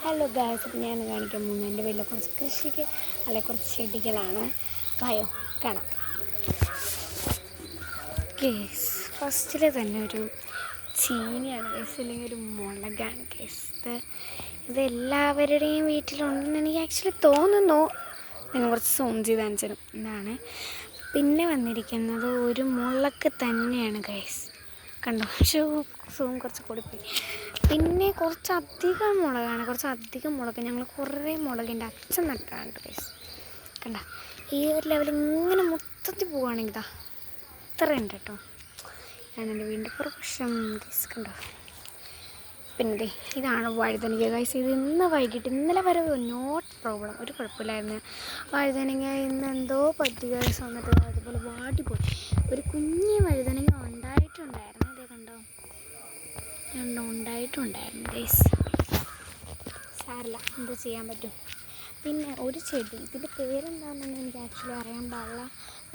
Hello guys, അപ്പോൾ ഞാൻ കാണിക്കാൻ പോകുന്നത് എൻ്റെ വീട്ടിലെ കുറച്ച് കൃഷിക്ക് അല്ലെങ്കിൽ കുറച്ച് ചെടികളാണ്. വായോ കാണാം. കേസ് ഫസ്റ്റിൽ തന്നെ ഒരു ചീനിയാണ് കേസ്, അല്ലെങ്കിൽ ഒരു മുളകാണ് കേസ്. ഇത് എല്ലാവരുടെയും വീട്ടിലുണ്ടെന്ന് എനിക്ക് ആക്ച്വലി തോന്നുന്നു. ഞാൻ കുറച്ച് സൂം ചെയ്ത് കാണിച്ചു ഇതാണ്. പിന്നെ വന്നിരിക്കുന്നത് ഒരു മുളക് തന്നെയാണ് കേസ്, കണ്ടോ? പക്ഷേ സൂം കുറച്ച് കൂടിപ്പോയി. പിന്നെ കുറച്ചധികം മുളക് ഞങ്ങൾ കുറേ മുളകിൻ്റെ അച്ഛൻ നട്ടാണ് കേസ്. കണ്ട ഈ ഒരു ലെവലിൽ ഇങ്ങനെ മൊത്തത്തിൽ പോവുകയാണെങ്കിൽ ഇതാ ഇത്ര ഉണ്ട് കേട്ടോ. ഞാൻ എൻ്റെ വീടിൻ്റെ പ്രൊഫഷൻ കേസ് കണ്ടോ. പിന്നെ ഇതാണ് വഴുതനങ്ങ ഗൈസ്. ഇത് ഇന്നലെ വരെ നോട്ട് പ്രോബ്ലം, ഒരു കുഴപ്പമില്ലായിരുന്നു. വഴുതനങ്ങ ഇന്ന് എന്തോ പറ്റി ഗൈസ്, വന്നിട്ട് അതുപോലെ വാടിപ്പോയി. ഒരു കുഞ്ഞ് വഴുതനങ്ങ ഉണ്ടായിട്ടുണ്ടായിരുന്നു, ഇതേ കണ്ടോ, ഉണ്ടായിട്ടുണ്ടായിരുന്നു ഗൈസ്. സാരില്ല, എന്തോ ചെയ്യാൻ പറ്റും. പിന്നെ ഒരു ചെടി, ഇതിൻ്റെ പേരെന്താണെന്ന് എനിക്ക് ആക്ച്വലി അറിയാൻ പാടില്ല.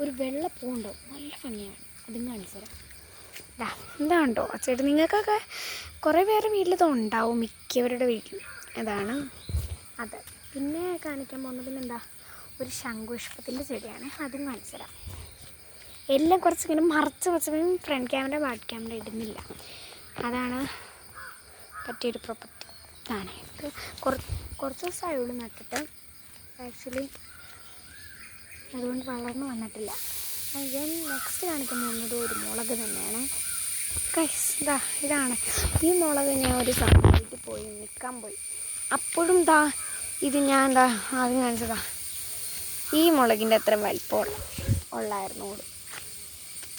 ഒരു വെള്ളപ്പൂണ്ട്, നല്ല ഭംഗിയാണ്. അതും കാണിച്ചു തരാം. എന്താണ്ടോ ആ ചെടി, നിങ്ങൾക്കൊക്കെ കുറേ പേര് വീട്ടിലിത് ഉണ്ടാവും, മിക്കവരുടെ വീട്ടിൽ. അതാണ് അത്. പിന്നെ കാണിക്കാൻ പോകുന്നത് പിന്നെന്താ, ഒരു ശംഖുപുഷ്പത്തിൻ്റെ ചെടിയാണ്, അതും കാണിച്ചു തരാം. എല്ലാം കുറച്ചിങ്ങനെ മറച്ച് വെച്ചപ്പോഴും ഫ്രണ്ട് ക്യാമറ ബാക്ക് ക്യാമറ ഇടുന്നില്ല, അതാണ് പറ്റിയൊരു പ്രോപ്പർട്ടി. ഇതാണ് ഇത് കുറച്ച് ദിവസമായുള്ളൂ നട്ടിട്ട്, ആക്ച്വലി അതുകൊണ്ട് വളർന്നു വന്നിട്ടില്ല. ഞാൻ നെക്സ്റ്റ് കാണിക്കാൻ പോകുന്നത് ഒരു മുളക് തന്നെയാണ് ഗൈസ്. ഇതാണ് ഈ മുളക്. ഞാൻ ഒരു സമയത്ത് പോയി നിൽക്കാൻ പോയി, അപ്പോഴും ഇത് ഞാൻ ആദ്യം കാണിച്ചതാ. ഈ മുളകിൻ്റെ അത്ര വലിപ്പം ഉള്ളായിരുന്നു.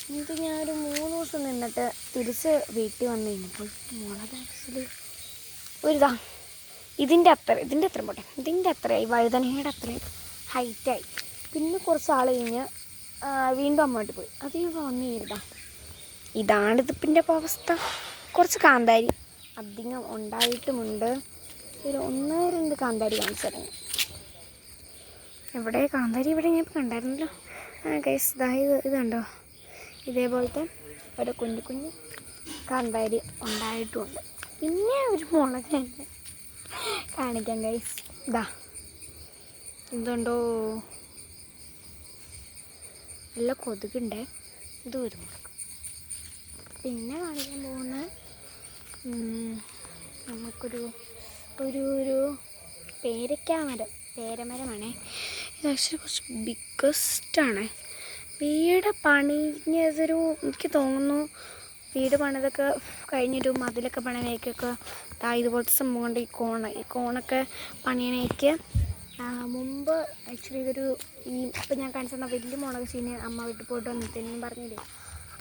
എന്നിട്ട് ഞാനൊരു 3 ദിവസം നിന്നിട്ട് തിരിച്ച് വീട്ടിൽ വന്നു കഴിഞ്ഞപ്പോൾ മുളക് ആക്ച്വലി ഇതിൻ്റെ അത്രയായി, വഴുതനയുടെ അത്രയും ഹൈറ്റായി. പിന്നെ കുറച്ച് ആൾ കഴിഞ്ഞ് വീണ്ടും അമ്മോട്ട് പോയി, അത് ഞാൻ വന്നു ഇതാണിതിപ്പിൻ്റെ അവസ്ഥ. കുറച്ച് കാന്താരി അധികം ഉണ്ടായിട്ടുമുണ്ട്. ഒരു 1-2 കാന്താരി കാണിച്ചു തരാം. എവിടെ കാന്താരി? ഇവിടെ ഞാൻ കണ്ടായിരുന്നല്ലോ ഗൈസ്. ഇത് കണ്ടോ, ഇതേപോലത്തെ ഒരു കുഞ്ഞു കാന്താരി ഉണ്ടായിട്ടുമുണ്ട്. പിന്നെ ഒരു മുളക് തന്നെ കാണിക്കാം ഗൈസ്. ഇതുണ്ടോ, നല്ല കൊതുകുണ്ടേ. ഇത് ഒരു മുളക്. പിന്നെ കാണിക്കാൻ പോകുന്ന നമുക്കൊരു ഒരു പേരമരമാണേ. ഇത് ആക്ച്വലി കുറച്ച് ബിഗ്ഗസ്റ്റാണ്. വീട് പണിഞ്ഞതൊരു, എനിക്ക് തോന്നുന്നു വീട് പണിതൊക്കെ കഴിഞ്ഞൊരു മതിലൊക്കെ പണിയാനേക്കൊക്കെ ഇതുപോലത്തെ സംഭവം കൊണ്ട് ഈ കോണൊക്കെ പണിയാനേക്ക് മുമ്പ് ആക്ച്വലി ഇതൊരു ഇപ്പം ഞാൻ കാണിച്ചു തന്ന വലിയ മുളക് ചീനി അമ്മ വീട്ടിൽ പോയിട്ട് വന്നിട്ടെന്നും പറഞ്ഞില്ലേ,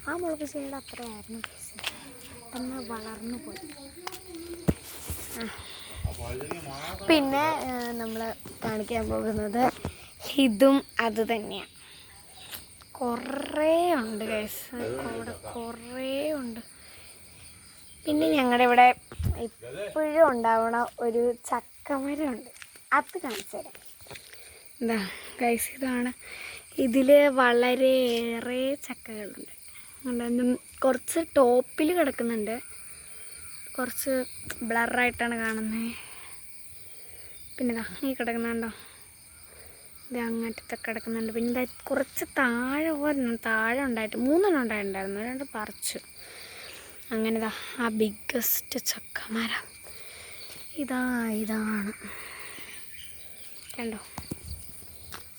ആ മുളക് ചീനിയുടെ അത്രയായിരുന്നു കേസ്. പെട്ടെന്ന് വളർന്നു പോയി. പിന്നെ നമ്മൾ കാണിക്കാൻ പോകുന്നത് ഇതും അത് തന്നെയാണ്. കുറേ ഉണ്ട് കേസ്, കുറേ ഉണ്ട്. പിന്നെ ഞങ്ങളുടെ ഇവിടെ എപ്പോഴും ഉണ്ടാവണ ഒരു ചക്കമരമുണ്ട്, അത് കാണിച്ചു തരാം. ഗൈസ്, ഇതാണ്. ഇതിൽ വളരെയേറെ ചക്കകളുണ്ട്. കുറച്ച് ടോപ്പിൽ കിടക്കുന്നുണ്ട്, കുറച്ച് ബ്ലറായിട്ടാണ് കാണുന്നത്. പിന്നെ ഈ കിടക്കുന്നുണ്ടോ, ഇത് അങ്ങനത്തെ കിടക്കുന്നുണ്ട്. പിന്നെ കുറച്ച് താഴെ ഉണ്ടായിട്ട് 3 ഉണ്ടായിട്ടുണ്ടായിരുന്നു, 2 പറിച്ചു. അങ്ങനെ ആ ബിഗ്ഗസ്റ്റ് ചക്കമരം ഇതാണ് കണ്ടോ.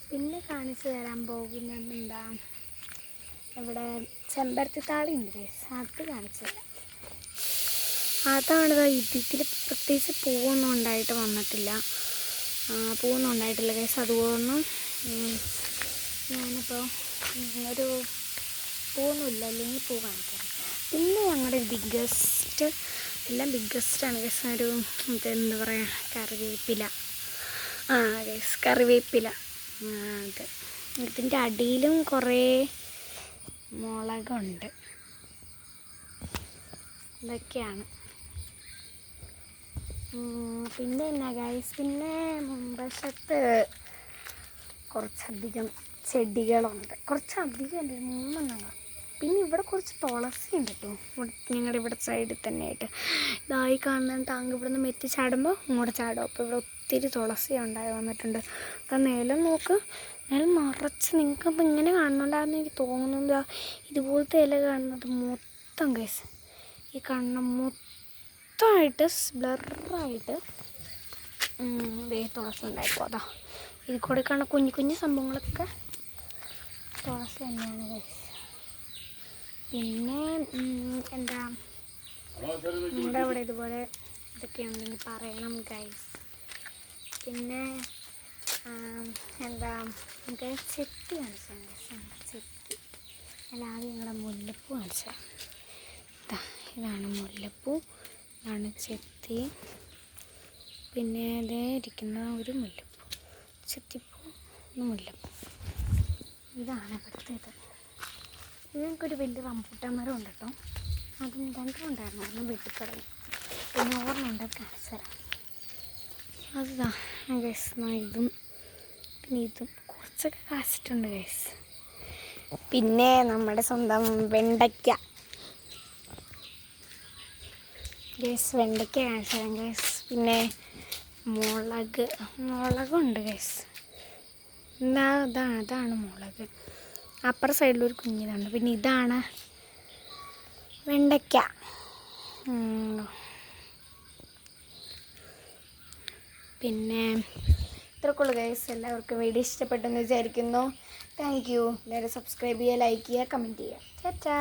പിന്നെ കാണിച്ചു തരാൻ പോകുന്നത് ഇവിടെ ചെമ്പരത്തിത്താളി ഉണ്ട്, അത് കാണിച്ചു തരാം. അതാണ് ഇതിൽ പ്രത്യേകിച്ച് പൂവൊന്നും ഉണ്ടായിട്ടില്ല കേസ്. അതുകൊണ്ടൊന്നും ഞാനിപ്പോൾ ഒരു പൂവൊന്നുമില്ല, അല്ലെങ്കിൽ പൂ കാണിക്കാം. പിന്നെ ഞങ്ങളുടെ ബിഗ്ഗസ്റ്റ്, എല്ലാം ബിഗ്ഗസ്റ്റാണ് കേസ്. ഒരു എന്താ പറയുക, കറിവേപ്പില. കേസ് കറിവേപ്പില. അത് ഇതിൻ്റെ അടിയിലും കുറേ മുളകുണ്ട്. ഇതൊക്കെയാണ്. പിന്നെ എന്നാ ഗൈസ്, പിന്നെ മുൻവശത്ത് കുറച്ചധികം ചെടികളുണ്ട്. കുറച്ചധികം 3 എണ്ണം. പിന്നെ ഇവിടെ കുറച്ച് തുളസി ഉണ്ട് കേട്ടോ, ഞങ്ങളുടെ ഇവിടെ സൈഡിൽ തന്നെ ആയിട്ട്. ഇതായി കാണുന്ന ടാങ്ക് ഇവിടെ നിന്ന് മെത്തി ചാടുമ്പോൾ ഇങ്ങോട്ട് ചാടും. അപ്പോൾ ഇവിടെ ഒത്തിരി തുളസി ഉണ്ടായി വന്നിട്ടുണ്ട്. അപ്പം നിലം നോക്ക്, നിലം നിറച്ച് നിങ്ങൾക്കപ്പോൾ ഇങ്ങനെ കാണുന്നുണ്ടായിരുന്നു എനിക്ക് തോന്നുന്നത്. ഇതുപോലത്തെ ഇല കാണുന്നത് മൊത്തം ഗൈസ്, ഈ കാണുന്ന മൊത്തമായിട്ട് ബ്ലറായിട്ട് തുളസി ഉണ്ടായിപ്പോൾ. അതാ ഇതിൽ കൂടെ കാണുന്ന കുഞ്ഞു കുഞ്ഞു സംഭവങ്ങളൊക്കെ തുളസി തന്നെയാണ് ഗൈസ്. പിന്നെ എന്താ നമ്മുടെ അവിടെ ഇതുപോലെ ഇതൊക്കെ ഉണ്ടെങ്കിൽ പറയണം ഗൈസ്. പിന്നെ എന്താ നമുക്ക് ചെത്തി കാണിച്ചാൽ ചെത്തി അല്ലാതെ ഞങ്ങളുടെ മുല്ലപ്പൂ കാണിച്ചാൽ ഇതാണ് മുല്ലപ്പൂ, ഇതാണ് ചെത്തി. പിന്നെ അതേ ഇരിക്കുന്ന ഒരു മുല്ലപ്പൂ, ചെത്തിപ്പൂ, മുല്ലപ്പൂ. ഇതാണ് ഇവിടുത്തെ ഇത്. ഞങ്ങൾക്കൊരു വലിയ റംബൂട്ടാൻ മരം ഉണ്ട് കേട്ടോ, അതും രണ്ടും ഉണ്ടായിരുന്നു, ഒന്ന് വെട്ടിക്കളഞ്ഞു. പിന്നെ ഓർമ്മയുണ്ട് കാണിച്ചു തരാം. അതാ ഗൈസ്, ഇതും പിന്നെ ഇതും കുറച്ചൊക്കെ കാച്ചിട്ടുണ്ട് ഗൈസ്. പിന്നെ നമ്മുടെ സ്വന്തം വെണ്ടയ്ക്ക ഗൈസ്, വെണ്ടയ്ക്ക കാണിച്ചു തരാം ഗൈസ്. പിന്നെ മുളകുണ്ട് ഗൈസ്. അതാണ് മുളക്. അപ്പുറ സൈഡിലൊരു കുഞ്ഞിതാണ്. പിന്നെ ഇതാണ് വെണ്ടയ്ക്ക. പിന്നെ ഇത്രക്കുള്ളൂ ഗൈസ്. എല്ലാവർക്കും വീഡിയോ ഇഷ്ടപ്പെട്ടെന്ന് വിചാരിക്കുന്നു. Thank you. എല്ലാവരും സബ്സ്ക്രൈബ് ചെയ്യുക, ലൈക്ക് ചെയ്യുക, കമൻറ്റ് ചെയ്യുക. ടാറ്റാ.